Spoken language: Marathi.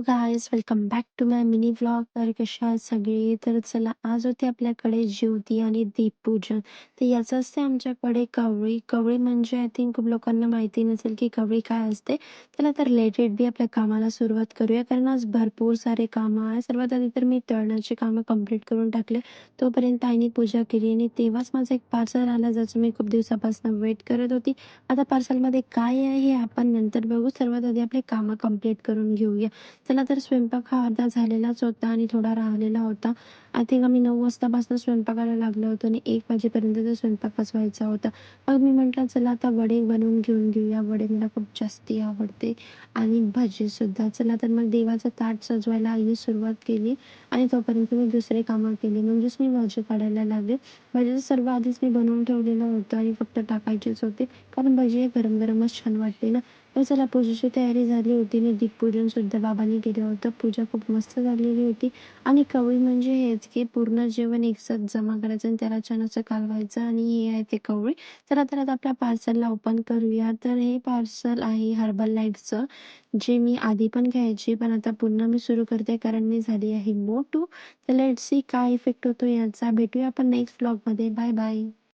Guys welcome back to my mini vlog. तर कशा आहेत सगळे? तर चला, आज होते आपल्याकडे ज्योती आणि दीपपूजन. तर याचं असते आमच्याकडे कवळी. कवळी म्हणजे आय थिंक खूप लोकांना माहिती नसेल की कवळी काय असते. चला तर लेटेड बी आपल्या कामाला सुरुवात करूया, कारण आज भरपूर सारे कामं आहे. सर्वात आधी तर मी तळण्याची कामं कंप्लीट करून टाकले. तोपर्यंत आईने पूजा केली आणि तेव्हाच माझं एक पार्सल आलं, ज्याचं मी खूप दिवसापासून वेट करत होती. आता पार्सलमध्ये काय आहे हे आपण नंतर बघू. सर्वात आधी आपले कामं कंप्लीट करून घेऊया. चला तर स्वयंपाक हा अर्धा झालेलाच होता आणि थोडा राहिलेला होता. आय थिंक आम्ही 9 वाजतापासून स्वयंपाकाला लागलो होतो आणि 1 वाजेपर्यंत तर स्वयंपाकच व्हायचा होता. मग मी म्हटलं चला आता वडे बनवून घेऊन घेऊया. वडे मला खूप जास्ती आवडते आणि भजीसुद्धा. चला तर मग देवाचं ताट सजवायला आईने सुरुवात केली आणि तोपर्यंत मी दुसरे कामं केली. म्हणजेच मी भजी काढायला लागले. भजीचं सर्व आधीच मी बनवून ठेवलेलं होतं आणि फक्त टाकायचेच होते, कारण भजी हे गरम गरमच छान वाटते ना. तर चला, पूजेची तयारी झाली होती आणि दीपपूजन सुद्धा बाबांनी केलं होतं. पूजा खूप मस्त झालेली होती. आणि कवळी म्हणजे हेच की पूर्ण जेवण एकसाथ जमा करायचं आणि त्याला छान असं कालवायचं, आणि हे आहे ते कवळी. चला तर आता आपल्या पार्सलला ओपन करूया. तर हे पार्सल आहे हर्बल लाईफचं, जे मी आधी पण घ्यायची, पण आता पुन्हा मी सुरू करते कारण मी झाली आहे मोटू. तर लेट्स सी काय इफेक्ट होतो याचा. भेटूया आपण नेक्स्ट ब्लॉगमध्ये. Bye bye.